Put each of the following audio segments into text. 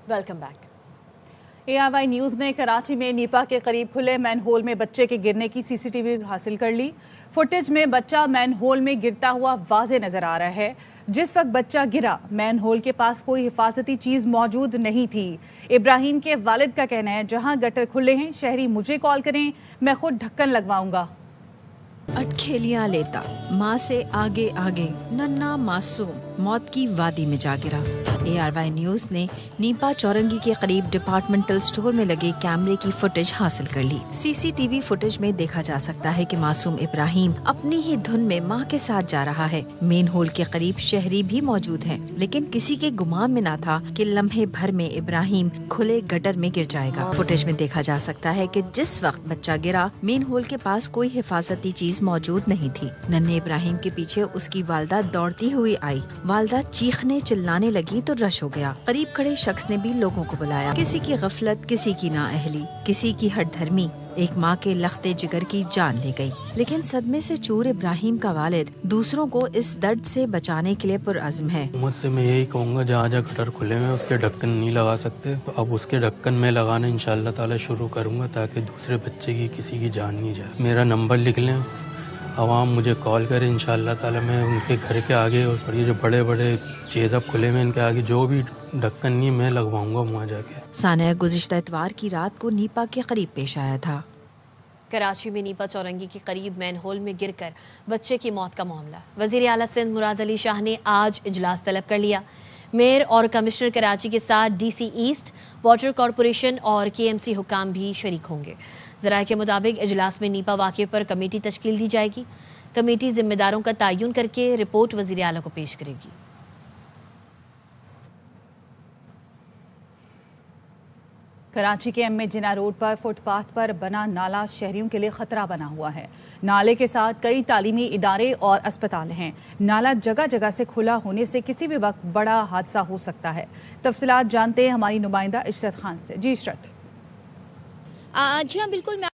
Welcome back. ARY news ने कराची में Nipah के करीब खुले मैन होल में बच्चे के गिरने की CCTV हासिल कर ली। फुटेज में बच्चा मैन होल में गिरता हुआ वाज़े नजर आ रहा है। जिस वक्त बच्चा गिरा, मैन होल के पास कोई हिफाजती चीज मौजूद नहीं थी। इब्राहिम के वालिद का कहना है, जहां गटर खुले हैं, शहरी मुझे कॉल करें, मैं खुद ढक्कन लगवाऊंगा। अटखेलियां लेता, माँ से आगे आगे नन्ना मासूम मौत की वादी में जा गिरा। ARY न्यूज़ ने नीपा चौरंगी के करीब डिपार्टमेंटल स्टोर में लगे कैमरे की फुटेज हासिल कर ली। CCTV फुटेज में देखा जा सकता है कि मासूम इब्राहिम अपनी ही धुन में माँ के साथ जा रहा है। मेन होल के करीब शहरी भी मौजूद हैं, लेकिन किसी के गुमान में न था कि लम्हे भर में इब्राहिम खुले गटर में गिर जाएगा। फुटेज में देखा जा सकता है कि जिस वक्त बच्चा गिरा, मेन होल के पास कोई हिफाजती चीज मौजूद नहीं थी। नन्हे इब्राहिम के पीछे उसकी वालदा दौड़ती हुई आई। वालदा चीखने चिल्लाने लगी तो रश हो गया। करीब खड़े शख्स ने भी लोगों को बुलाया। किसी की गफलत, किसी की नाअहली, किसी की हठधर्मी एक माँ के लखते जिगर की जान ले गई। लेकिन सदमे से चूर इब्राहिम का वालिद दूसरों को इस दर्द से बचाने के लिए पुरअज़्म है। मुझसे मैं यही कहूँगा, जहाँ जहाँ गटर खुले हैं उसके ढक्कन नहीं लगा सकते, तो अब उसके ढक्कन में लगाना इंशाअल्लाह ताला शुरू करूँगा, ताकि दूसरे बच्चे की किसी की जान नहीं जाए। मेरा नंबर लिख लें, आवाम मुझे कॉल करे, इंशाअल्लाह ताला मैं उनके घर के आगे और ये जो बड़े बड़े चेज़ अब खुले में इनके आगे जो भी ढक्कन नहीं मैं लगवाऊंगा वहाँ जाके। सानिया गुज़िश्ता इतवार की रात को नीपा के करीब पेश आया था। कराची में नीपा चौरंगी के करीब मैन होल में गिरकर बच्चे की मौत का मामला। वज़ीर आला सिंध मुराद अली शाह ने आज इजलास तलब कर लिया। मेयर और कमिश्नर कराची के साथ DC ईस्ट, वाटर कॉरपोरेशन और KMC हुकाम भी शरीक होंगे। ज़राए के मुताबिक इजलास में नीपा वाक़े पर कमेटी तश्कील दी जाएगी। कमेटी जिम्मेदारों का तयन करके रिपोर्ट वज़ीर आला को पेश करेगी। कराची के MA जिना रोड पर फुटपाथ पर बना नाला शहरियों के लिए खतरा बना हुआ है। नाले के साथ कई तालीमी इदारे और अस्पताल हैं। नाला जगह जगह से खुला होने से किसी भी वक्त बड़ा हादसा हो सकता है। तफसीलात जानते हैं हमारी नुमाइंदा इशरत खान से। जी इशरत। जी हाँ बिल्कुल, मैं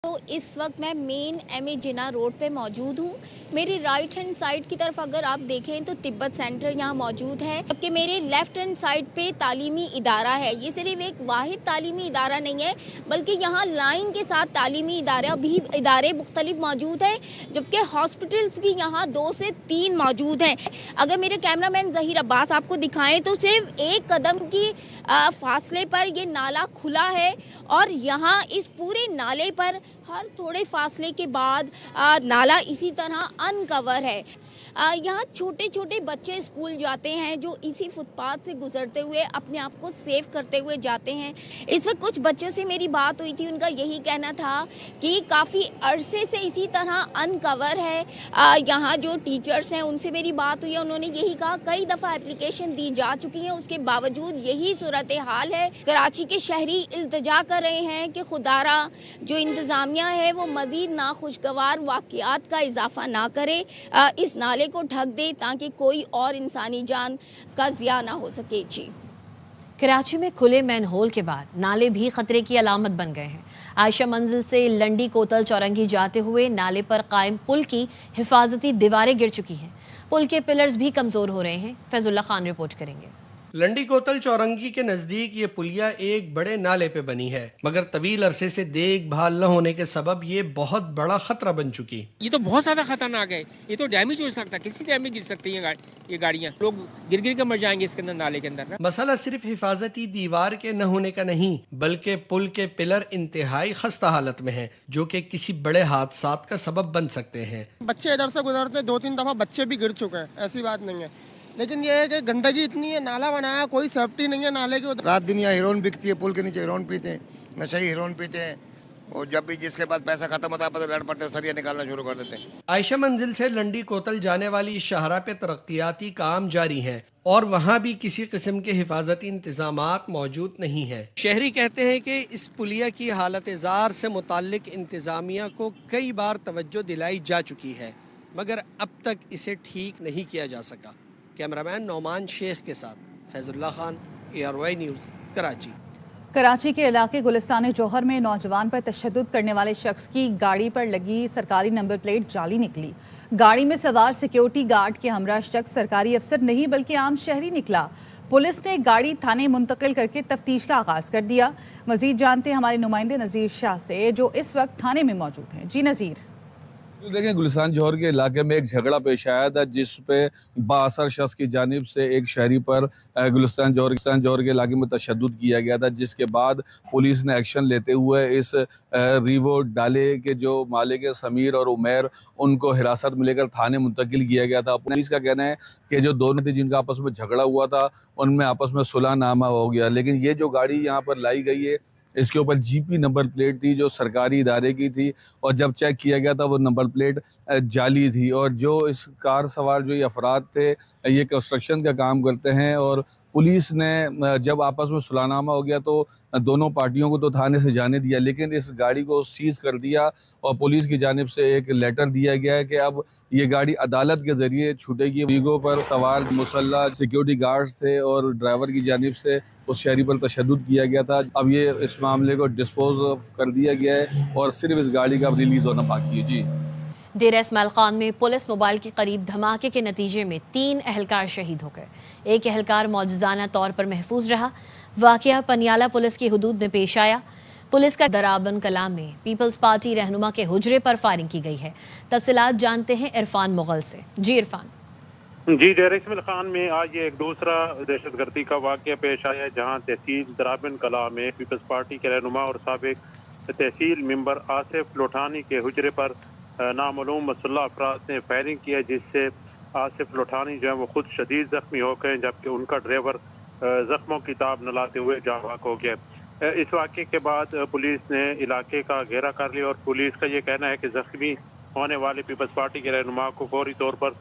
तो इस वक्त मैं मेन MA जिना रोड पे मौजूद हूँ। मेरी राइट हैंड साइड की तरफ अगर आप देखें तो तिब्बत सेंटर यहाँ मौजूद है, जबकि मेरे लेफ्ट हैंड साइड पे तालीमी इदारा है। ये सिर्फ एक वाहिद तालीमी इदारा नहीं है, बल्कि यहाँ लाइन के साथ तालीमी इदारे मुख्तलिफ मौजूद हैं, जबकि हॉस्पिटल्स भी यहाँ 2 से 3 मौजूद हैं। अगर मेरे कैमरामैन ज़हीर अब्बास आपको दिखाएं तो सिर्फ 1 कदम की फासले पर ये नाला खुला है और यहाँ इस पूरे नाले पर हर थोड़े फासले के बाद नाला इसी तरह अनकवर है। यहाँ छोटे छोटे बच्चे स्कूल जाते हैं जो इसी फुटपाथ से गुजरते हुए अपने आप को सेव करते हुए जाते हैं। इस वक्त कुछ बच्चों से मेरी बात हुई थी, उनका यही कहना था कि काफ़ी अरसे से इसी तरह अनकवर है। यहाँ जो टीचर्स हैं उनसे मेरी बात हुई है, उन्होंने यही कहा कई दफ़ा एप्लीकेशन दी जा चुकी हैं, उसके बावजूद यही सूरत हाल है। कराची के शहरी इल्तिजा कर रहे हैं कि खुदारा जो इंतज़ामिया है वो मज़ीद नाखुशगवार वाक़यात का इजाफा ना करे, इस नाले को ढक दे ताकि कोई और इंसानी जान का ज़िया ना हो सके। जी, कराची में खुले मैन होल के बाद नाले भी खतरे की अलामत बन गए हैं। आयशा मंजिल से लंडी कोतल चौरंगी जाते हुए नाले पर कायम पुल की हिफाजती दीवारें गिर चुकी हैं। पुल के पिलर्स भी कमज़ोर हो रहे हैं। फैजुल्ला खान रिपोर्ट करेंगे। लंडी कोतल चौरंगी के नजदीक ये पुलिया एक बड़े नाले पे बनी है, मगर तवील अरसे से देखभाल न होने के सबब ये बहुत बड़ा खतरा बन चुकी। ये तो बहुत ज्यादा खतरनाक है, ये तो डैमेज हो सकता है, किसी टाइम में गिर सकती है ये गाड़ियाँ, लोग गिर गिर के मर जाएंगे इसके अंदर, नाले के अंदर। मसला सिर्फ हिफाजती दीवार के न होने का नहीं, बल्कि पुल के पिलर इंतहाई खस्ता हालत में है, जो कि किसी बड़े हादसात का सबब बन सकते हैं। बच्चे इधर से गुजरते 2-3 दफा बच्चे भी गिर चुके हैं, ऐसी बात नहीं है, लेकिन ये है कि गंदगी इतनी है, नाला बनाया, कोई सेफ्टी नहीं है नाले के। रात दिन यहाँ हीरोइन बिकती है, पुल के नीचे हीरोइन पीते हैं, नशे हीरोइन पीते हैं, और जब भी जिसके पास पैसा खत्म होता है लड़ पड़ते हैं, सरिया निकालना शुरू कर देते हैं। आयशा मंजिल से लंडी कोतल जाने वाली इस शाहरा पे तरक्याती काम जारी है और वहाँ भी किसी किस्म के हिफाजती इंतजामात मौजूद नहीं है। शहरी कहते हैं कि इस पुलिया की हालत जार से मुताल्लिक इंतजामिया को कई बार तवज्जो दिलाई जा चुकी है, मगर अब तक इसे ठीक नहीं किया जा सका। कैमरामैन नौमान शेख के साथ फैजुल्ला खान, ARY न्यूज़, कराची। कराची के इलाके गुलिस्तान जौहर में नौजवान पर तशद्दुद करने वाले शख्स की गाड़ी पर लगी सरकारी नंबर प्लेट जाली निकली। गाड़ी में सवार सिक्योरिटी गार्ड के हमरा शख्स सरकारी अफसर नहीं बल्कि आम शहरी निकला। पुलिस ने गाड़ी थाने मुंतकिल करके तफ्तीश का आगाज कर दिया। मजीद जानते हैं हमारे नुमाइंदे नज़ीर शाह से, जो इस वक्त थाने में मौजूद हैं। जी नज़ीर। देखें, गुलिस्तान जौहर के इलाके में एक झगड़ा पेश आया था जिस पे बाअसर शख्स की जानिब से एक शहरी पर गुलिस्तान जौहर के इलाके में तशद्दुद किया गया था, जिसके बाद पुलिस ने एक्शन लेते हुए इस रीवो डाले के जो मालिक है समीर और उमैर, उनको हिरासत में लेकर थाने मुंतकिल किया गया था। पुलिस का कहना है कि जो दोनों थे जिनका आपस में झगड़ा हुआ था उनमें आपस में सुलहनामा हो गया, लेकिन ये जो गाड़ी यहाँ पर लाई गई है इसके ऊपर जीपी नंबर प्लेट थी जो सरकारी इदारे की थी, और जब चेक किया गया था वो नंबर प्लेट जाली थी। और जो इस कार सवार जो ये अफराद थे ये कंस्ट्रक्शन का काम करते हैं, और पुलिस ने जब आपस में सुलहनामा हो गया तो दोनों पार्टियों को तो थाने से जाने दिया, लेकिन इस गाड़ी को सीज़ कर दिया और पुलिस की जानिब से एक लेटर दिया गया है कि अब ये गाड़ी अदालत के ज़रिए छूटेगी। वीगो पर सवार मुसल्ला सिक्योरिटी गार्ड्स थे और ड्राइवर की जानिब से उस शहरी पर तशद्दुद किया गया था। अब ये इस मामले को डिस्पोज ऑफ कर दिया गया है और सिर्फ इस गाड़ी का अब रिलीज़ होना बाकी है। जी। डेरा इस्माइल खान में पुलिस मोबाइल के करीब धमाके के नतीजे में 3 एहलकार शहीद हो गए। एक एहलकार मौजूदाना तौर पर महफूज रहा। वाक़या पनियाला पुलिस की हुदूद में पेश आया। पुलिस का दराबन कला में पीपल्स पार्टी रहनुमा के हुजरे पर फायरिंग की गई है। तफसीलात जानते हैं इरफान मुगल से। जी इरफान। जी, डेरा इस्माइल खान में आज ये एक दूसरा दहशतगर्दी का वाक़या पेश आया है, जहाँ तहसील दराबन कला में पीपल्स पार्टी के रहनुमा और साबिक तहसील मेंबर आसिफ लोठानी के हुजरे पर नामालूम मुसल्लह अफराद ने फायरिंग किया, जिससे आसिफ लोठानी जो है वो खुद शदीद जख्मी हो गए, जबकि उनका ड्राइवर जख्मों की ताब न लाते हुए जाँ बाक हो गया। इस वाक़े के बाद पुलिस ने इलाके का घेरा कर लिया और पुलिस का ये कहना है कि जख्मी होने वाले पीपल्स पार्टी के रहनुमा को फौरी तौर पर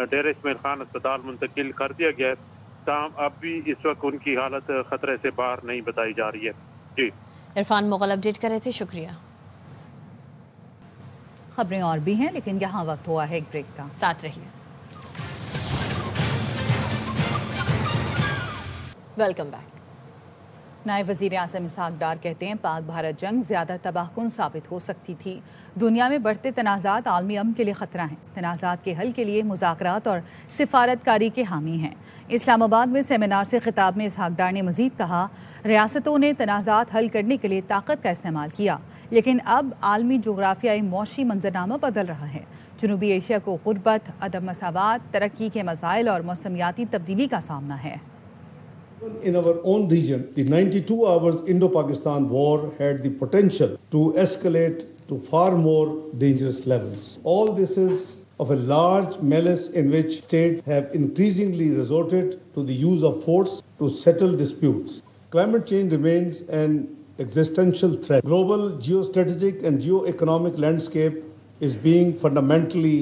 डेरा इस्माइल खान अस्पताल मुंतकिल कर दिया गया है। ताहम अब भी इस वक्त उनकी हालत खतरे से बाहर नहीं बताई जा रही है। जी, इरफान मुगल अपडेट कर रहे थे, शुक्रिया। खबरें और भी हैं, लेकिन यहाँ वक्त हुआ है एक ब्रेक का। साथ रहिए। Welcome back. नायब वज़ीर आज़म इसहाक डार कहते हैं पाक भारत जंग ज़्यादा तबाहकुन साबित हो सकती थी। दुनिया में बढ़ते तनाज़ात आलमी अमन के लिए ख़तरा हैं। तनाज़ात के हल के लिए मुज़ाकरात और सिफारतकारी के हामी हैं। इस्लामाबाद में सेमिनार से खिताब में इसहाक डार ने मज़ीद कहा, रियासतों ने तनाज़ात हल करने के लिए ताकत का इस्तेमाल किया, लेकिन अब आलमी जोग्राफियाई मौशी मंजरनामा बदल रहा है। जनूबी एशिया को गुर्बत, अदम मसावात, तरक्की के मसाइल और मौसमियाती तब्दीली का सामना है। In our own region, the 92 hours Indo-Pakistan war had the potential to escalate to far more dangerous levels. All this is of a large malice in which states have increasingly resorted to the use of force to settle disputes. Climate change remains an existential threat. Global geostrategic and geoeconomic landscape is being fundamentally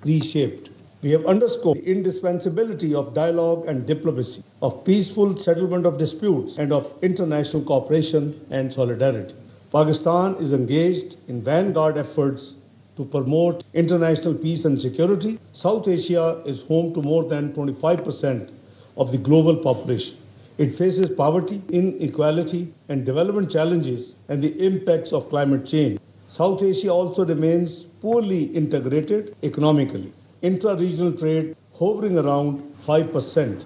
reshaped. We have underscored the indispensability of dialogue and diplomacy, of peaceful settlement of disputes, and of international cooperation and solidarity. Pakistan is engaged in vanguard efforts to promote international peace and security. South Asia is home to more than 25% of the global population. It faces poverty, inequality, and development challenges and the impacts of climate change. South Asia also remains poorly integrated economically. Intra-regional trade hovering around 5%.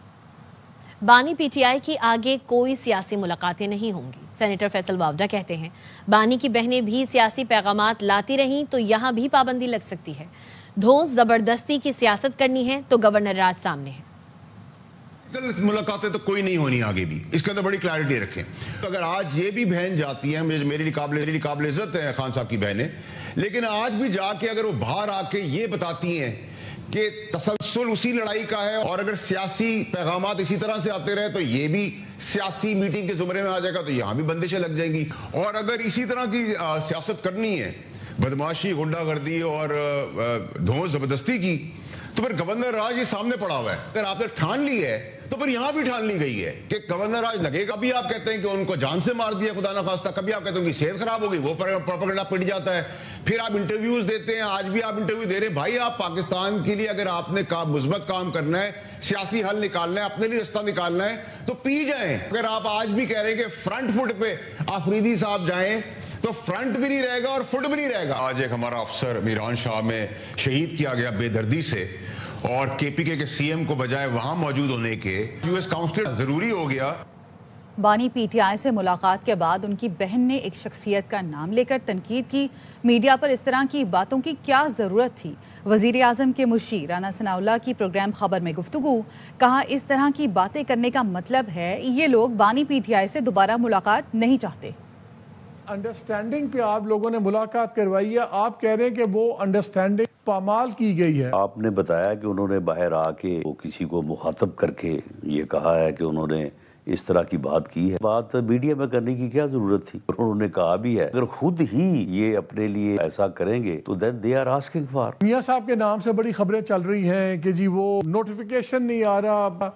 बानी PTI की आगे कोई सियासी मुलाकातें नहीं होंगी। Senator Faisal Bawda कहते हैं बानी की बहनें भी सियासी पैगामात लाती रहीं तो यहाँ भी पाबंदी लग सकती है। धौंस जबरदस्ती की सियासत करनी है तो गवर्नर राज सामने है। मुलाकातें तो कोई नहीं होनी आगे भी, इसके अंदर बड़ी क्लैरिटी रखें। तो अगर आज ये भी बहन जाती है, मेरी काबिल इज्जत है खान साहब की बहनें, लेकिन आज भी जाके अगर वो बाहर आके ये बताती हैं कि तसलसल उसी लड़ाई का है और अगर सियासी पैगामात इसी तरह से आते रहे तो ये भी सियासी मीटिंग के जुमरे में आ जाएगा, तो यहाँ भी बंदिशें लग जाएंगी। और अगर इसी तरह की सियासत करनी है, बदमाशी, गुंडागर्दी और धौंस जबरदस्ती की, तो फिर गवर्नर राज ये सामने पड़ा हुआ है। अगर आपने ठान ली है तो फिर यहां भी ठान ली गई है कि गवर्नर राज लगेगा। कभी आप कहते हैं कि उनको जान से मार दिया खुदा ना खास्ता, कभी आप कहते हैं उनकी सेहत खराब हो गई, वो प्रोपेगेंडा पिट जाता है। फिर आप इंटरव्यूज देते हैं, आज भी आप इंटरव्यू दे रहे हैं। भाई आप पाकिस्तान के लिए अगर आपने मुस्बत काम करना है, सियासी हल निकालना है, अपने लिए रास्ता निकालना है तो पी जाएं। अगर आप आज भी कह रहे हैं कि फ्रंट फुट पे आफरीदी साहब जाएं तो फ्रंट भी नहीं रहेगा और फुट भी नहीं रहेगा। आज एक हमारा अफसर मीरान शाह में शहीद किया गया बेदर्दी से, اور KPK کے CM کو بجائے وہاں موجود ہونے کے US کاؤنسلر ضروری ہو گیا. بانی PTI سے ملاقات کے بعد ان کی بہن نے ایک شخصیت کا نام لے کر تنقید کی. میڈیا پر اس طرح کی باتوں کی کیا ضرورت تھی؟ وزیر اعظم کے مشیر رانا ثناء اللہ کی پروگرام خبر میں گفتگو. کہا اس طرح کی باتیں کرنے کا مطلب ہے یہ لوگ بانی PTI سے دوبارہ ملاقات نہیں چاہتے. انڈرسٹینڈنگ پہ آپ لوگوں نے ملاقات کروائی ہے, آپ کہہ رہے ہیں کہ وہ انڈرسٹینڈنگ پامال کی گئی ہے. آپ نے بتایا کہ انہوں نے باہر آ کے کسی کو مخاطب کر کے یہ کہا ہے کہ انہوں نے اس طرح کی بات کی ہے. بات میڈیا میں کرنے کی کیا ضرورت تھی؟ انہوں نے کہا بھی ہے اگر خود ہی یہ اپنے لیے ایسا کریں گے تو then they are asking for. میاں صاحب کے نام سے بڑی خبریں چل رہی ہیں کہ جی وہ نوٹیفیکیشن نہیں آ رہا.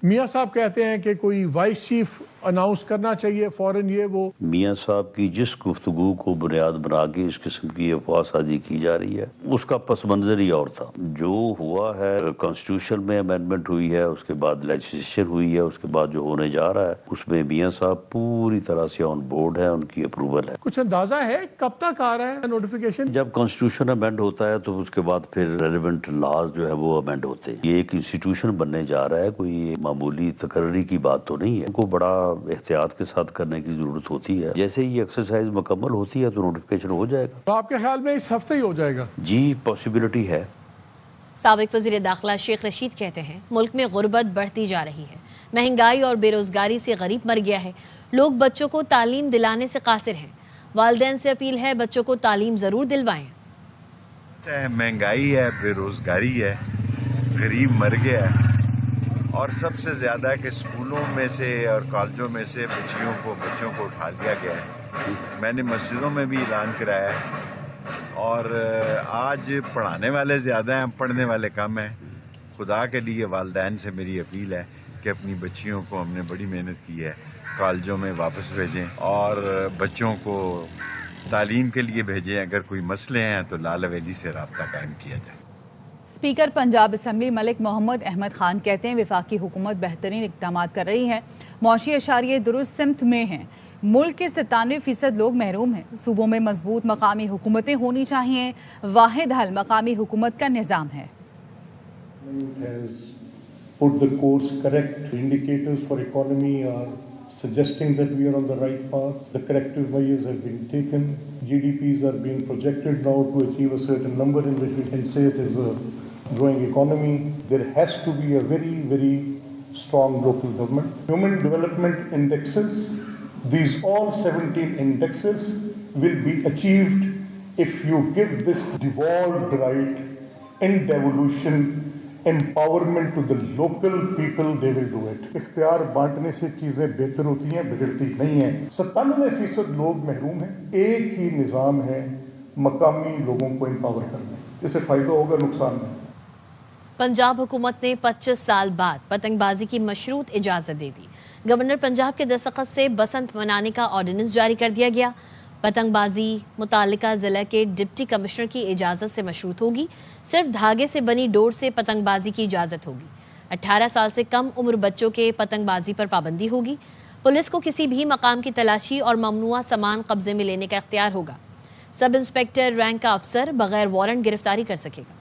میاں صاحب کہتے ہیں کہ کوئی وائس چیف اناؤنس کرنا چاہیے فوراً. یہ وہ میاں صاحب کی جس گفتگو کو بنیاد بنا کے اس قسم کی افواہ سازی کی جا رہی ہے اس کا پس منظر ہی اور تھا. جو ہوا ہے کانسٹیٹیوشن میں امینڈمنٹ ہوئی ہے, اس کے بعد لیجسلیشن ہوئی ہے, اس کے بعد جو ہونے جا رہا ہے اس میں میاں صاحب پوری طرح سے آن بورڈ ہے, ان کی اپروول ہے. کچھ اندازہ ہے کب تک آ رہا ہے نوٹیفیکیشن؟ جب کانسٹیٹیوشن امینڈ ہوتا ہے تو اس کے بعد پھر ریلیونٹ لاز جو ہے وہ امینڈ ہوتے ہیں. یہ ایک انسٹیٹیوشن بننے جا رہا ہے, کوئی معمولی تقرری کی بات تو نہیں ہے. ان کو بڑا احتیاط کے ساتھ کرنے کی ضرورت ہوتی ہے. جیسے یہ ایکسرسائز مکمل ہوتی ہے تو نوٹیفیکیشن ہو جائے گا. تو آپ کے خیال میں اس ہفتے ہی ہو جائے گا؟ جی پاسبلٹی ہے. سابق وزیر داخلہ شیخ رشید کہتے ہیں ملک میں غربت بڑھتی جا رہی ہے, مہنگائی اور بے روزگاری سے غریب مر گیا ہے, لوگ بچوں کو تعلیم دلانے سے قاصر ہیں. والدین سے اپیل ہے بچوں کو تعلیم ضرور دلوائیں. مہنگائی ہے, بے روزگاری ہے, غریب مر گیا ہے, اور سب سے زیادہ کہ اسکولوں میں سے اور کالجوں میں سے بچوں کو اٹھا لیا گیا ہے. میں نے مسجدوں میں بھی اعلان کرایا ہے, اور آج پڑھانے والے زیادہ ہیں, پڑھنے والے کم ہیں. خدا کے لیے والدین سے میری اپیل ہے کہ اپنی بچیوں کو, ہم نے بڑی محنت کی ہے, کالجوں میں واپس بھیجیں اور بچوں کو تعلیم کے لیے بھیجیں. اگر کوئی مسئلے ہیں تو لال حویلی سے رابطہ قائم کیا جائے. اسپیکر پنجاب اسمبلی ملک محمد احمد خان کہتے ہیں وفاقی حکومت بہترین اقدامات کر رہی ہے, معاشی اشاریے درست سمت میں ہیں. ملک کے 97% لوگ محروم ہیں. صوبوں میں مضبوط مقامی حکومتیں ہونی چاہیے. واحد حل مقامی حکومت کا نظام ہے. Put the course correct. Indicators for economy are suggesting that we are on the right path. The corrective measures have been taken. GDPs are being projected now to achieve a certain number in which we can say it is a growing economy. There has to be a very, very strong local government. Human development indexes, these all 17 indexes will be achieved if you give this devolved right in devolution, empowerment to the local people, they will do it. اختیار بانٹنے سے چیزیں بہتر ہوتی ہیں, بگڑتی نہیں ہیں. 97% لوگ محروم ہیں. ایک ہی نظام ہے مقامی لوگوں کو امپاور کرنا. اس سے فائدہ ہوگا, نقصان نہیں. پنجاب حکومت نے 25 سال بعد پتنگ بازی کی مشروط اجازت دے دی. گورنر پنجاب کے دستخط سے بسنت منانے کا آرڈیننس جاری کر دیا گیا. پتنگ بازی متعلقہ ضلع کے ڈپٹی کمشنر کی اجازت سے مشروط ہوگی. صرف دھاگے سے بنی ڈور سے پتنگ بازی کی اجازت ہوگی. 18 سال سے کم عمر بچوں کے پتنگ بازی پر پابندی ہوگی. پولیس کو کسی بھی مقام کی تلاشی اور ممنوعہ سامان قبضے میں لینے کا اختیار ہوگا. سب انسپیکٹر رینک کا افسر بغیر وارنٹ گرفتاری کر سکے گا.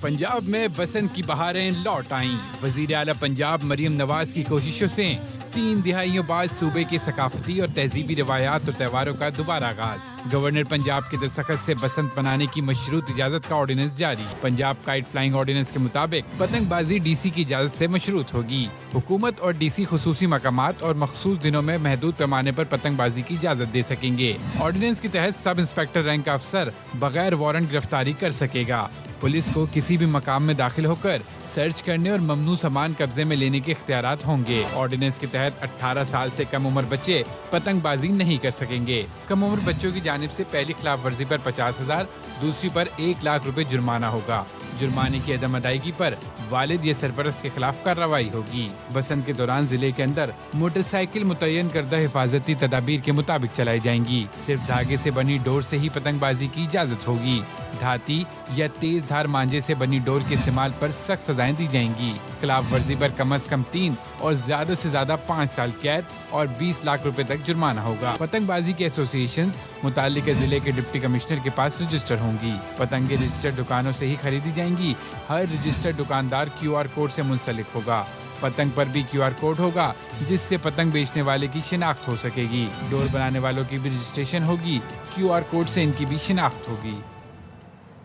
پنجاب میں بسنت کی بہاریں لوٹ آئیں. وزیر اعلیٰ پنجاب مریم نواز کی کوششوں سے 3 دہائیوں بعد صوبے کی ثقافتی اور تہذیبی روایات اور تہواروں کا دوبارہ آغاز. گورنر پنجاب کے دستخط سے بسنت منانے کی مشروط اجازت کا آرڈیننس جاری. پنجاب کائٹ فلائنگ آرڈیننس کے مطابق پتنگ بازی ڈی سی کی اجازت سے مشروط ہوگی. حکومت اور ڈی سی خصوصی مقامات اور مخصوص دنوں میں محدود پیمانے پر پتنگ بازی کی اجازت دے سکیں گے. آرڈیننس کے تحت سب انسپیکٹر رینک کا افسر بغیر وارنٹ گرفتاری کر سکے گا. پولیس کو کسی بھی مقام میں داخل ہو کر سرچ کرنے اور ممنوع سامان قبضے میں لینے کے اختیارات ہوں گے. آرڈیننس کے تحت 18 سال سے کم عمر بچے پتنگ بازی نہیں کر سکیں گے. کم عمر بچوں کی جانب سے پہلی خلاف ورزی پر 50,000، دوسری پر 1 لاکھ روپے جرمانہ ہوگا. جرمانے کی عدم ادائیگی پر والد یا سرپرست کے خلاف کارروائی ہوگی. بسنت کے دوران ضلع کے اندر موٹر سائیکل متعین کردہ حفاظتی تدابیر کے مطابق چلائی جائیں گی. صرف دھاگے سے بنی ڈور سے ہی پتنگ بازی کی اجازت ہوگی. دھاتی یا تیز धार मांझे से बनी डोर के इस्तेमाल पर सख्त सजाएं दी जाएंगी। खिलाफ वर्जी पर कम से कम 3 और ज्यादा से ज्यादा 5 साल कैद और 20 लाख रुपए तक जुर्माना होगा। पतंगबाजी के एसोसिएशन मुतालिका जिले के डिप्टी कमिश्नर के पास रजिस्टर होंगी। पतंगे रजिस्टर्ड दुकानों से ही खरीदी जाएंगी। हर रजिस्टर्ड दुकानदार QR कोड से मुंसलिक होगा। पतंग पर भी QR कोड होगा जिससे पतंग बेचने वाले की शिनाख्त हो सकेगी। डोर बनाने वालों की भी रजिस्ट्रेशन होगी। QR कोड से इनकी भी शिनाख्त होगी।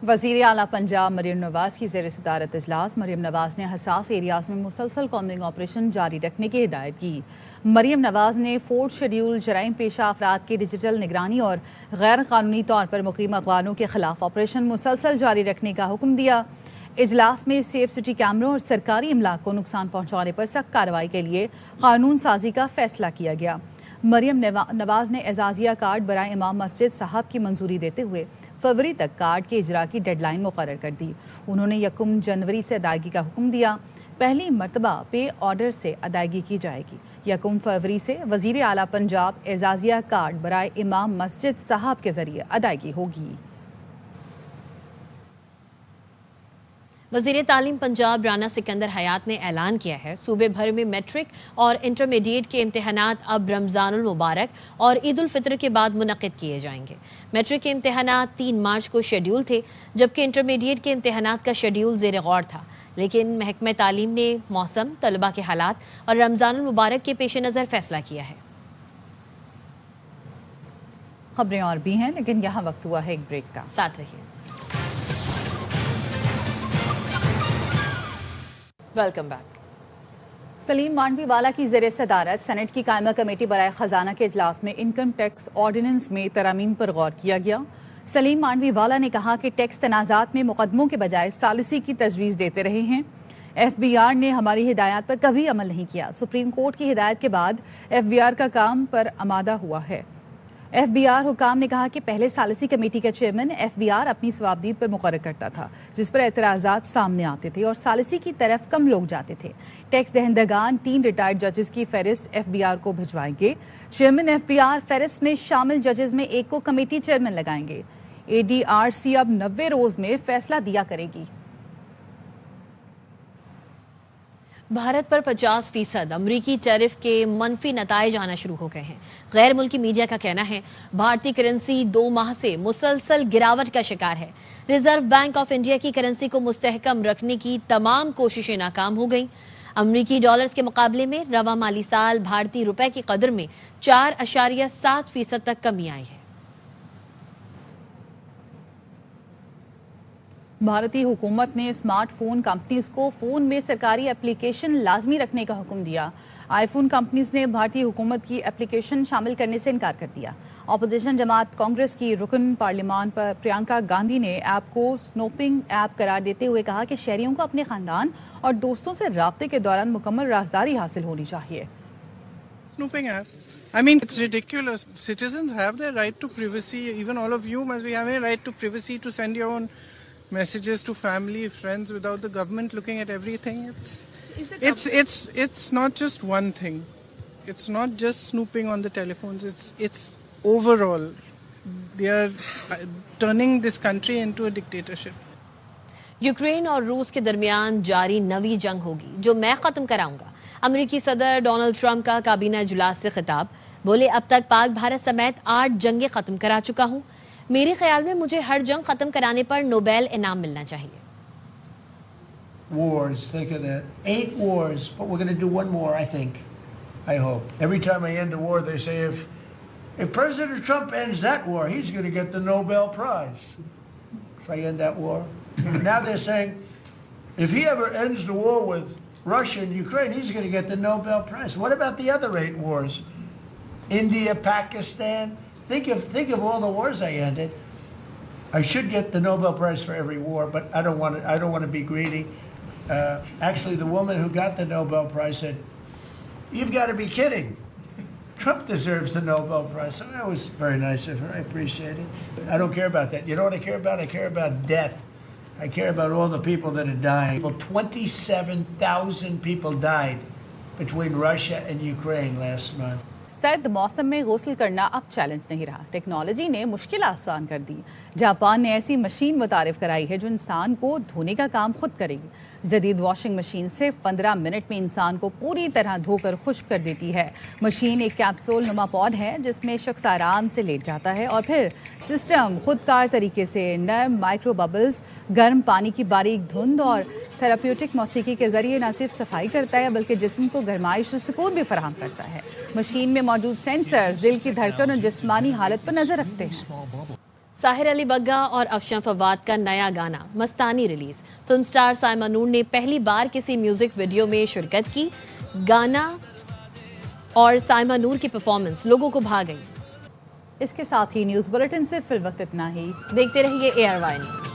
वज़ीर आला पंजाब मरीम नवाज की ज़ेर सदारत इजलास। मरीम नवाज ने हसास एरियाज में मुसलसल कॉम्बिंग ऑपरेशन जारी रखने की हिदायत की। मरीम नवाज ने 4th शेड्यूल जराइम पेशा अफराद की डिजिटल निगरानी और गैर कानूनी तौर पर मुकीम अगवानों के खिलाफ ऑपरेशन मुसलसल जारी रखने का हुक्म दिया। इजलास में सेफ सिटी कैमरों और सरकारी इमलाक को नुकसान पहुँचाने पर सख्त कार्रवाई के लिए कानून साजी का फैसला किया गया। मरीम नवाज ने एजाजिया कार्ड बराए इमाम मस्जिद साहब की मंजूरी देते हुए फरवरी तक कार्ड के इजरा की डेडलाइन मुकर्रर कर दी। उन्होंने 1 जनवरी से अदायगी का हुक्म दिया। पहली मरतबा पे ऑर्डर से अदायगी की जाएगी। 1 फरवरी से वज़ीर आला पंजाब एजाजिया कार्ड बराए इमाम मस्जिद साहब के जरिए अदायगी होगी। वज़ीर तालीम पंजाब राना सिकंदर हयात ने ऐलान किया है सूबे भर में मैट्रिक और इंटरमीडिएट के इम्तहानात अब रमज़ानुल मुबारक और ईद उल फितर के बाद मुनक़िद किए जाएंगे। मैट्रिक के इम्तहानात 3 मार्च को शेड्यूल थे, जबकि इंटरमीडिएट के इम्तहानात का शेड्यूल ज़ेर गौर था, लेकिन महकमा तालीम ने मौसम, तलबा के हालात और रमज़ानुल मुबारक के पेश नज़र फैसला किया है। खबरें और भी हैं, लेकिन यहाँ वक्त हुआ है एक ब्रेक का। साथ रहिए। Welcome back. सलीम मांडवी वाला की ज़ेर सदारत सेनेट की कायमा कमेटी बराए खजाना के इजलास में इनकम टैक्स ऑर्डिनेंस में तरामीम पर गौर किया गया। सलीम मांडवी वाला ने कहा कि टैक्स तनाज़ात में मुकदमों के बजाय सालिसी की तजवीज़ देते रहे हैं। FBR ने हमारी हिदायत पर कभी अमल नहीं किया। सुप्रीम कोर्ट की हिदायत के बाद FBR का काम पर आमादा हुआ है। FBR हुकाम ने कहा कि पहले सालिसी कमेटी का चेयरमैन FBR अपनी सवाबदीद पर मुकर्रर करता था, जिस पर एतराज़ात सामने आते थे और सालिसी की तरफ कम लोग जाते थे। टैक्स दहंदगान 3 रिटायर्ड जजेस की फहरिस्त FBR को भिजवाएंगे। चेयरमैन FBR फहरिस्त में शामिल जजेस में एक को कमेटी चेयरमैन लगाएंगे। ADRC अब 90 रोज में फैसला दिया करेगी। भारत पर 50% अमरीकी टैरिफ के मनफी नताइज आना शुरू हो गए हैं। गैर मुल्की मीडिया का कहना है भारतीय करेंसी 2 माह से मुसलसल गिरावट का शिकार है। रिजर्व बैंक ऑफ इंडिया की करेंसी को मुस्तहकम रखने की तमाम कोशिशें नाकाम हो गईं। अमरीकी डॉलर्स के मुकाबले में रवा माली साल भारतीय रुपए की कदर में 4.7% तक कमी आई है। भारतीय हुकूमत ने स्मार्टफोन कंपनीज को फोन में सरकारी एप्लीकेशन लाजमी रखने का हुक्म दिया। आईफोन कंपनीज ने भारतीय हुकूमत की एप्लीकेशन शामिल करने से इनकार कर दिया। अपोजिशन जमात कांग्रेस की रुकन पार्लियामान पर प्रियंका गांधी ने ऐप को स्नूपिंग ऐप करार देते हुए कहा कि शहरियों को अपने खानदान और दोस्तों से राब्ते के दौरान मुकम्मल राजदारी हासिल होनी चाहिए। Snooping app. I mean, it's ridiculous. Citizens have their right to privacy. Even all of you must be having a right to privacy to send your own messages to family, friends without the government looking at everything. It's not just one thing. It's not just snooping on the telephones. It's overall. They are turning this country into a dictatorship. Ukraine और रूस के दरमियान जारी नवी जंग होगी जो मैं खत्म कराऊंगा। अमेरिकी सदर डोनाल्ड ट्रंप का काबीना इजलास से खिताब। बोले अब तक पाक भारत समेत 8 जंगें खत्म करा चुका हूं। मेरे ख्याल में मुझे हर जंग खत्म कराने पर नोबेल इनाम मिलना चाहिए। Wars, think of that. 8 wars, but we're going to do one more, I think. I hope. Every time I end a war, they say if President Trump ends that war, he's going to get the Nobel Prize. If I end that war. Now they're saying if he ever ends the war with Russia and Ukraine, he's going to get the Nobel Prize. What about the other 8 wars? India, Pakistan. Think of all the wars I ended. I should get the Nobel Prize for every war, but I don't want to be greedy. Actually, the woman who got the Nobel Prize said, "You've got to be kidding. Trump deserves the Nobel Prize." So that was very nice of her. I appreciate it. I don't care about that. You know what I care about? I care about death. I care about all the people that are dying. 27,000 people died between Russia and Ukraine last month. سرد موسم میں غسل کرنا اب challenge نہیں رہا، technology نے مشکل آسان کر دی۔ جاپان نے ایسی مشین متعارف کرائی ہے جو انسان کو دھونے کا کام خود کرے گی۔ جدید واشنگ مشین صرف 15 منٹ میں انسان کو پوری طرح دھو کر خشک کر دیتی ہے۔ مشین ایک کیپسول نما پوڈ ہے جس میں شخص آرام سے لیٹ جاتا ہے اور پھر سسٹم خود کار طریقے سے نرم مائکرو ببلز، گرم پانی کی باریک دھند اور تھراپیوٹک موسیقی کے ذریعے نہ صرف صفائی کرتا ہے بلکہ جسم کو گرمائش اور سکون بھی فراہم کرتا ہے۔ مشین میں موجود سینسر دل کی دھڑکن اور جسمانی حالت پر نظر رکھتے ہیں۔ ساحر علی بگا اور افشاں فواد کا نیا گانا مستانی ریلیز۔ فلم سٹار سائمہ نور نے پہلی بار کسی میوزک ویڈیو میں شرکت کی۔ گانا اور سائمہ نور کی پرفارمنس لوگوں کو بھا گئی۔ اس کے ساتھ ہی نیوز بلیٹن سے فی الوقت اتنا ہی۔ دیکھتے رہیے ARY نیوز۔